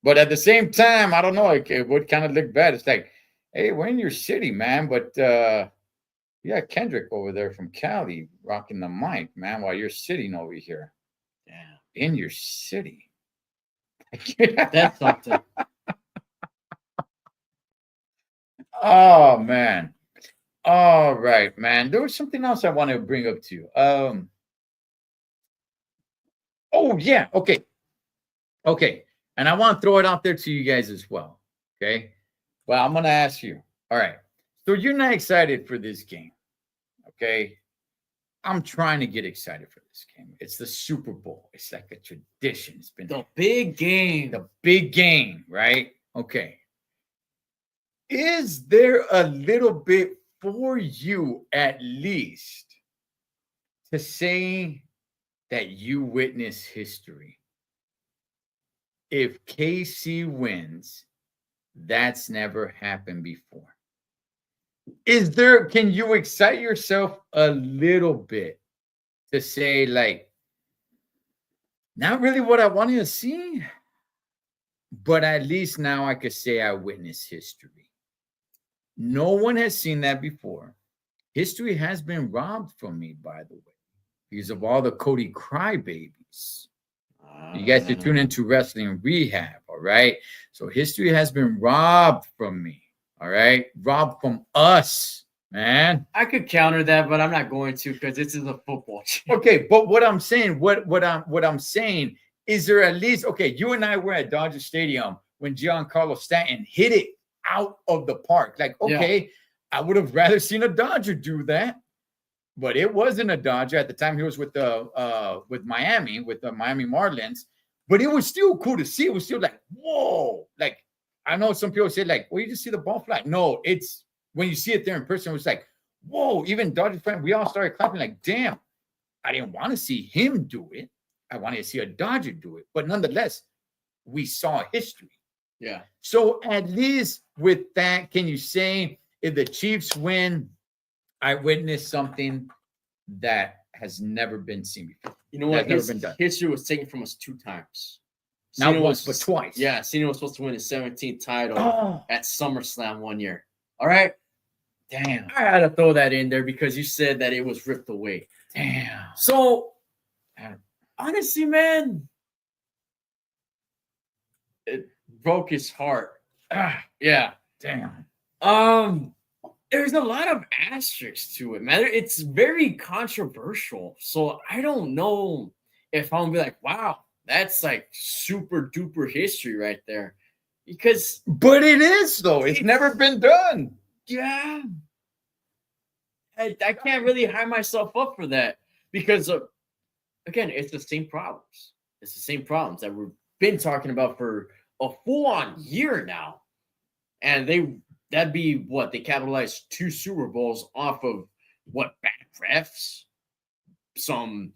but at the same time, I don't know. Like, it would kind of look bad. It's like, hey, we're in your city, man, but you got Kendrick over there from Cali rocking the mic, man, while you're sitting over here. Yeah. In your city. That's something. Oh man. All right, man. There was something else I want to bring up to you. Oh yeah, okay. And I want to throw it out there to you guys as well. Okay. Well, I'm gonna ask you. All right. So you're not excited for this game. Okay. I'm trying to get excited for this game. It's the Super Bowl. It's like a tradition. It's been the big game. The big game, right? Okay. Is there a little bit for you, at least, to say that you witness history? If KC wins, that's never happened before. Can you excite yourself a little bit to say, like, not really what I wanted to see, but at least now I could say I witnessed history? No one has seen that before. History has been robbed from me, by the way, because of all the Cody crybabies. You guys are tuned into Wrestling Rehab, all right? So history has been robbed from me, all right? Robbed from us, man. I could counter that, but I'm not going to because this is a football channel. Okay, but what I'm saying, what I'm saying is, there at least, okay, you and I were at Dodger Stadium when Giancarlo Stanton hit it out of the park. Like, okay, yeah. I would have rather seen a Dodger do that, but it wasn't a Dodger at the time. He was with Miami, with the Miami Marlins. But it was still cool to see. It was still like, whoa! Like, I know some people say, like, well, you just see the ball fly. No, it's when you see it there in person, it was like, whoa! Even Dodger fans, we all started clapping, like, damn! I didn't want to see him do it. I wanted to see a Dodger do it. But nonetheless, we saw history. Yeah. So at least with that, can you say if the Chiefs win, I witnessed something that has never been seen before. You know what? That's never been done. History was taken from us 2 times. Not Cena once, but twice. Yeah, Cena was supposed to win his 17th title Oh, at SummerSlam one year. All right. damn. I had to throw that in there because you said that it was ripped away. Damn. So, Damn. honestly, man, it broke his heart. Ah, Yeah. damn. There's a lot of asterisks to it, man. It's very controversial. So I don't know if I'm gonna be like, wow, that's like super duper history right there. Because But it is, though. It's never been done. yeah, I can't really hype myself up for that because again, it's the same problems. It's the same problems that we've been talking about for a full-on year now. And that'd be what they capitalized 2 Super Bowls off of what bad refs, some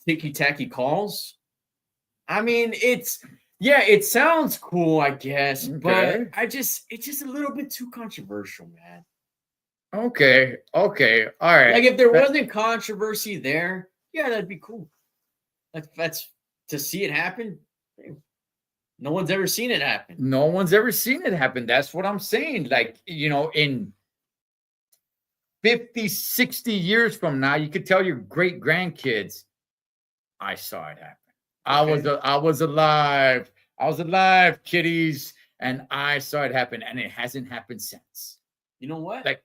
ticky-tacky calls. I mean, it sounds cool, I guess, Okay. but it's just a little bit too controversial, man. Okay. Okay. All right. Like if there wasn't controversy there, yeah, that'd be cool. That's to see it happen. No one's ever seen it happen. No one's ever seen it happen. That's what I'm saying. Like, in 50, 60 years from now, you could tell your great grandkids, I saw it happen. Okay. I was alive. I was alive, kiddies, and I saw it happen, and it hasn't happened since. You know what? Like,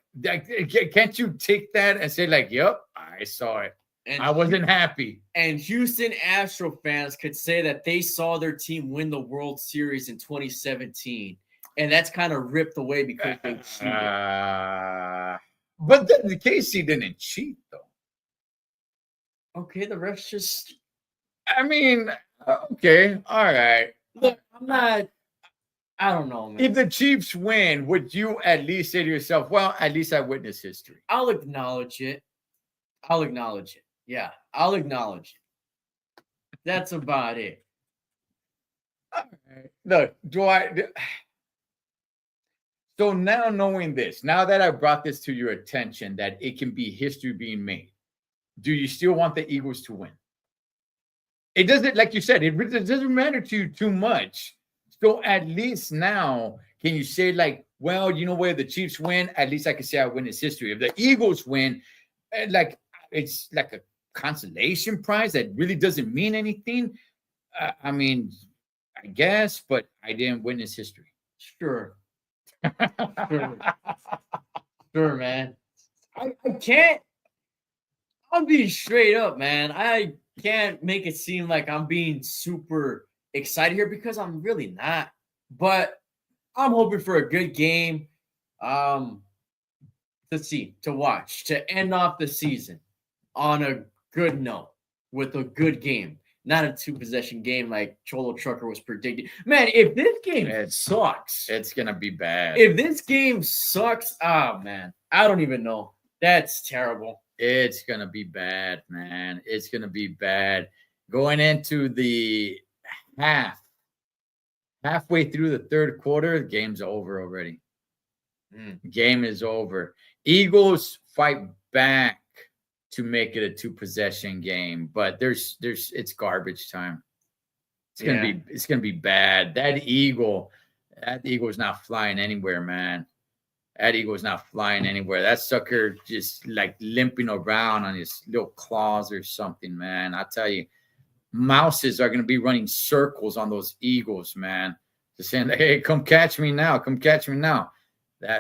can't you take that and say, like, yep, I saw it. And I wasn't happy. And Houston Astro fans could say that they saw their team win the World Series in 2017. And that's kind of ripped away because they cheated. But then the KC didn't cheat, though. Okay, the refs just I mean, okay, all right. look. I don't know, man. If the Chiefs win, would you at least say to yourself, well, at least I witnessed history? I'll acknowledge it. Yeah, I'll acknowledge it. That's about it. All right. Look, so now knowing this, now that I brought this to your attention, that it can be history being made, do you still want the Eagles to win? It doesn't, like you said, it doesn't matter to you too much. So at least now, can you say, like, well, you know where the Chiefs win? At least I can say I witnessed history. If the Eagles win, like, it's like a consolation prize that really doesn't mean anything. I mean, I guess, but I didn't witness history. Sure. Sure, man. I can't. I'll be straight up, man. I can't make it seem like I'm being super excited here because I'm really not. But I'm hoping for a good game. To watch, to end off the season on a good note with a good game, not a 2-possession game like Cholo Trucker was predicting. Man, if this game sucks, it's gonna be bad. if this game sucks, oh man, I don't even know. That's terrible. It's gonna be bad, man. It's gonna be bad. Going into the halfway through the third quarter, the game's over already. Game is over. Eagles fight back to make it a 2-possession game, but it's garbage time. It's gonna be bad. That Eagle's not flying anywhere, man. That Eagle's not flying anywhere. That sucker just like limping around on his little claws or something, man. I tell you, mouses are gonna be running circles on those Eagles, man. Just saying, hey, come catch me now. Come catch me now.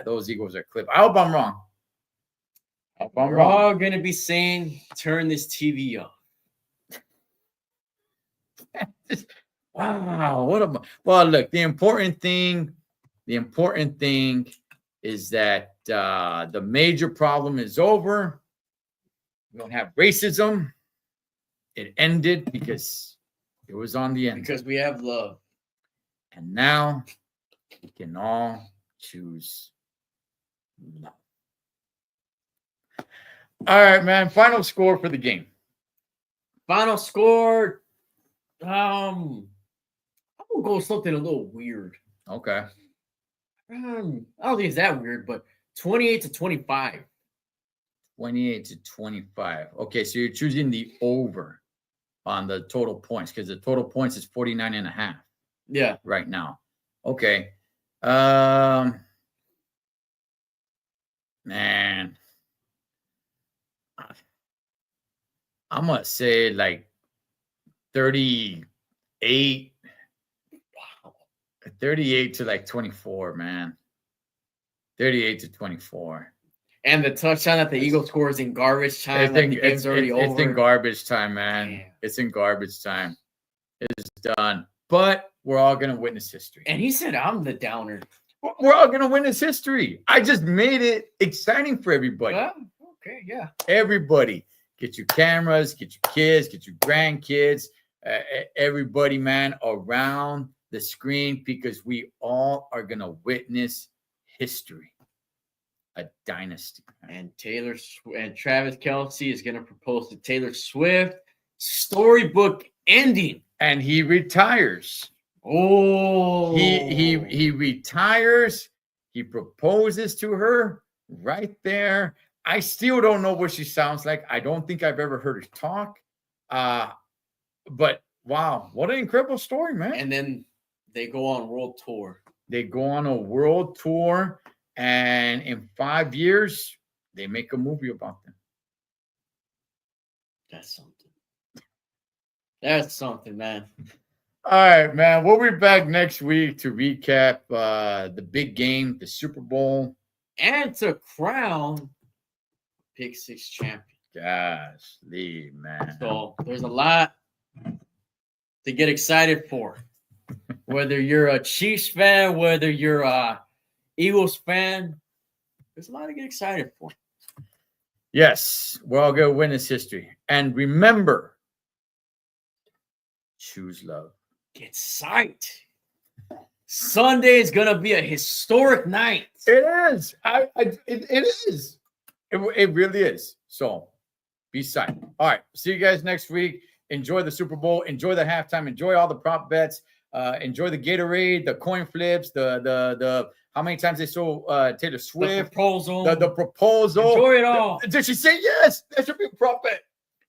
Those Eagles are clipped. I hope I'm wrong. We're all gonna be saying, turn this TV off. Wow, well, look, the important thing is that the major problem is over. We don't have racism. It ended because it was on the end. Because we have love. And now we can all choose love. All right, man. Final score for the game. Final score. I'm gonna go with something a little weird. Okay. I don't think it's that weird, but 28-25. 28-25. Okay, so you're choosing the over on the total points because the total points is 49.5 Yeah. right now. Okay. Man. I'm gonna say like 38. Wow. 38 to like 24, man. 38-24. And the touchdown that the Eagles score is in garbage time. It's Like in, the game's already it's over. in garbage time, man. Damn. It's in garbage time. It's done. But we're all gonna witness history. And he said, I'm the downer. We're all gonna witness history. I just made it exciting for everybody. Well, okay, yeah. Everybody, get your cameras, get your kids, get your grandkids, everybody, man, around the screen because we all are gonna witness history, a dynasty. And Travis Kelce is going to propose to Taylor Swift. Storybook ending. And he retires. Oh, He retires. He proposes to her right there. I still don't know what she sounds like. I don't think I've ever heard her talk. But wow, what an incredible story, man. And then they go on world tour. They go on a world tour, and in 5 years, they make a movie about them. That's something. That's something, man. All right, man. We'll be back next week to recap the big game, the Super Bowl. And to crown Pick Six champion. Gosh, man. So there's a lot to get excited for. Whether you're a Chiefs fan, whether you're a Eagles fan, there's a lot to get excited for. Yes, we're all going to witness history. And remember, choose love. Get psyched. Sunday is going to be a historic night. It is. It is. It really is. So be psyched. All right. See you guys next week. Enjoy the Super Bowl. Enjoy the halftime. Enjoy all the prop bets. Enjoy the Gatorade, the coin flips, the how many times they saw Taylor Swift, the proposal. The proposal. Enjoy it all. Did she say yes? That should be a prop bet.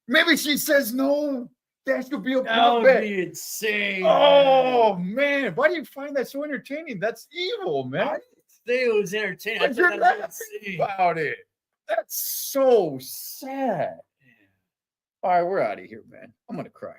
Maybe she says no. That should be a prop bet. That would be insane. Oh man, why do you find that so entertaining? That's evil, man. I say it was entertaining. But you're laughing about it. That's so sad. All right, we're out of here, man. I'm gonna cry.